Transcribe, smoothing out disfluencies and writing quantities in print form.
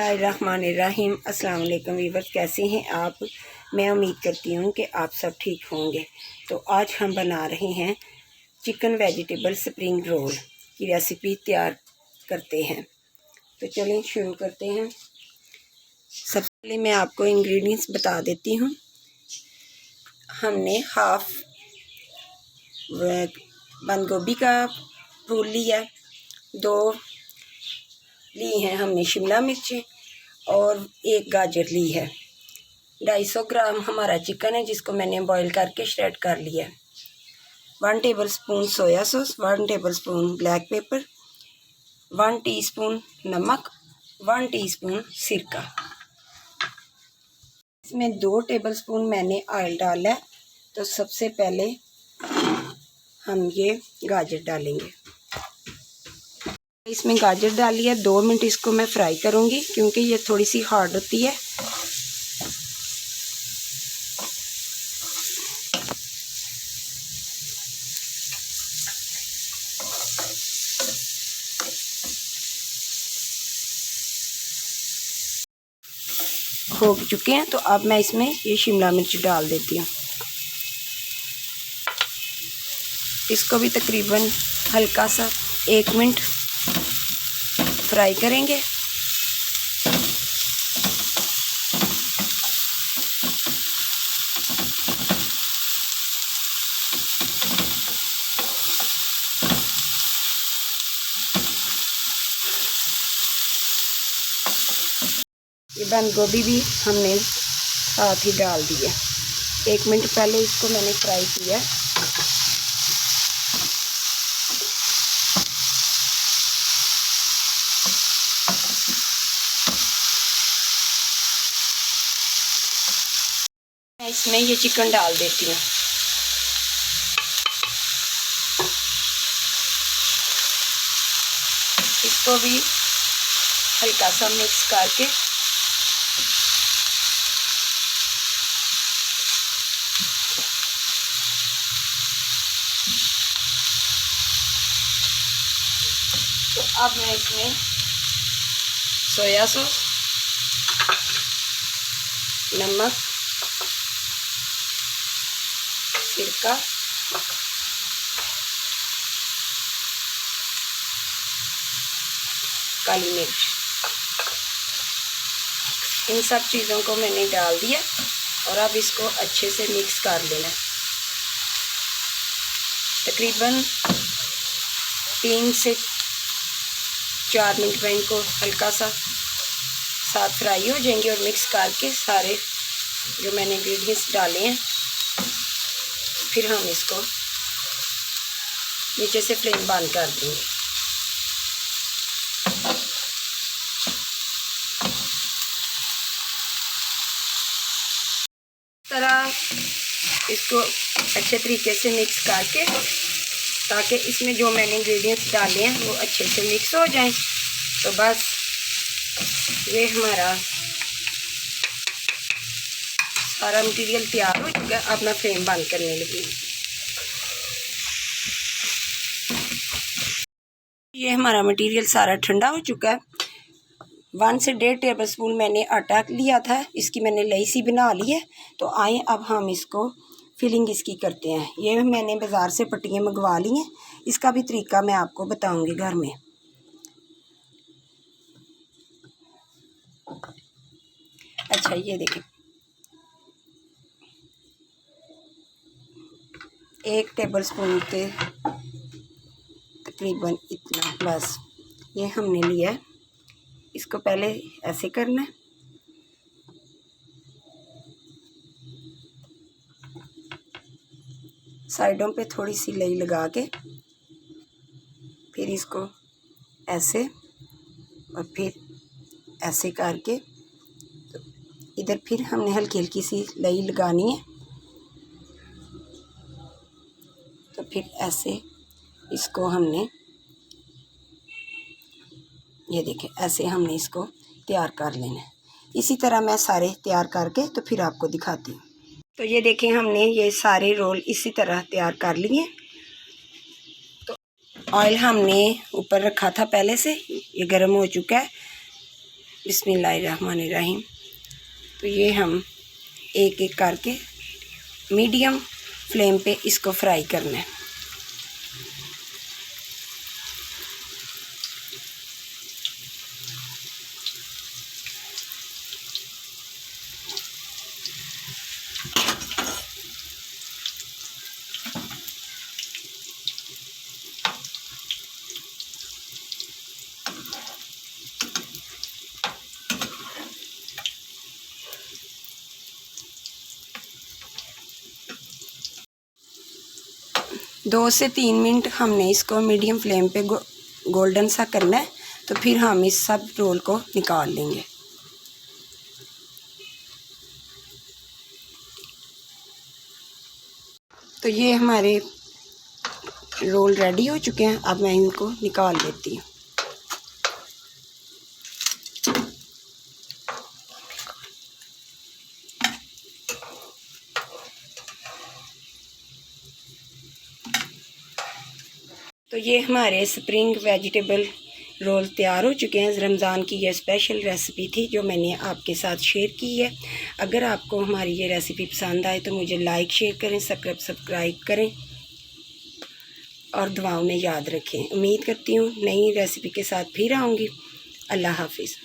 बिस्मिल्लाहिर्रहमानिर्रहीम। अस्सलाम वालेकुम वीवर्स, कैसे हैं आप? मैं उम्मीद करती हूँ कि आप सब ठीक होंगे। तो आज हम बना रहे हैं चिकन वेजिटेबल स्प्रिंग रोल की रेसिपी तैयार करते हैं। तो चलें शुरू करते हैं। सबसे पहले मैं आपको इंग्रेडिएंट्स बता देती हूँ। हमने हाफ बंद गोभी का फूल लिया, 2 ली हैं हमने शिमला मिर्चें और 1 गाजर ली है। 250 ग्राम हमारा चिकन है जिसको मैंने बॉईल करके श्रेड कर लिया है। 1 tablespoon soya sauce, 1 tablespoon black pepper, 1 teaspoon नमक, 1 टीस्पून सिरका। इसमें 2 टेबलस्पून मैंने ऑयल डाला है। तो सबसे पहले हम ये गाजर डालेंगे। इसमें गाजर डाली है, 2 मिनट इसको मैं फ्राई करूंगी क्योंकि ये थोड़ी सी हार्ड होती है। हो चुके हैं तो अब मैं इसमें ये शिमला मिर्च डाल देती हूँ। इसको भी तकरीबन हल्का सा 1 मिनट फ्राई करेंगे। ये बंद गोभी भी हमने साथ ही डाल दिया। 1 मिनट पहले इसको मैंने फ्राई किया। मैं इसमें ये चिकन डाल देती हूँ। इसको भी हल्का सा मिक्स करके तो अब मैं इसमें सोया सॉस, नमक, सिरका, काली मिर्च, इन सब चीज़ों को मैंने डाल दिया और अब इसको अच्छे से मिक्स कर लेना। तकरीबन 3 से 4 मिनट में इनको हल्का सा साथ फ्राई हो जाएंगे और मिक्स करके सारे जो मैंने इंग्रेडिएंट्स डाले हैं फिर हम इसको नीचे से फ्लेम बंद कर देंगे। तरह इसको अच्छे तरीके से मिक्स करके ताकि इसमें जो मैंने इंग्रेडिएंट्स डाले हैं वो अच्छे से मिक्स हो जाएं। तो बस ये हमारा सारा मटेरियल तैयार हो चुका है। अब मैं फ्लेम बंद करने लगी। ये हमारा मटेरियल सारा ठंडा हो चुका है। 1 से 1.5 टेबलस्पून मैंने आटा लिया था, इसकी मैंने लई सी बना ली है। तो आए अब हम इसको फिलिंग इसकी करते हैं। ये मैंने बाज़ार से पट्टियाँ मंगवा ली हैं। इसका भी तरीका मैं आपको बताऊंगी घर में। अच्छा ये देखें, 1 टेबलस्पून के तकरीबन इतना बस ये हमने लिया है। इसको पहले ऐसे करना है, साइडों पे थोड़ी सी लई लगा के फिर इसको ऐसे और फिर ऐसे करके तो इधर फिर हमने हल्की हल्की सी लई लगानी है। तो फिर ऐसे इसको हमने ये देखें ऐसे हमने इसको तैयार कर लेना है। इसी तरह मैं सारे तैयार करके तो फिर आपको दिखाती हूँ। तो ये देखें हमने ये सारे रोल इसी तरह तैयार कर लिए। तो ऑयल हमने ऊपर रखा था पहले से, ये गर्म हो चुका है। बिस्मिल्लाहिर्रहमानिर्रहीम। तो ये हम एक एक करके मीडियम फ्लेम पे इसको फ्राई करना है। दो से 3 मिनट हमने इसको मीडियम फ्लेम पे गोल्डन सा करना है। तो फिर हम इस सब रोल को निकाल लेंगे। तो ये हमारे रोल रेडी हो चुके हैं। अब मैं इनको निकाल लेती हूँ। तो ये हमारे स्प्रिंग वेजिटेबल रोल तैयार हो चुके हैं। रमज़ान की ये स्पेशल रेसिपी थी जो मैंने आपके साथ शेयर की है। अगर आपको हमारी ये रेसिपी पसंद आए तो मुझे लाइक शेयर करें, सब्सक्राइब करें और दुआओं में याद रखें। उम्मीद करती हूँ नई रेसिपी के साथ फिर आऊँगी। अल्लाह हाफिज़।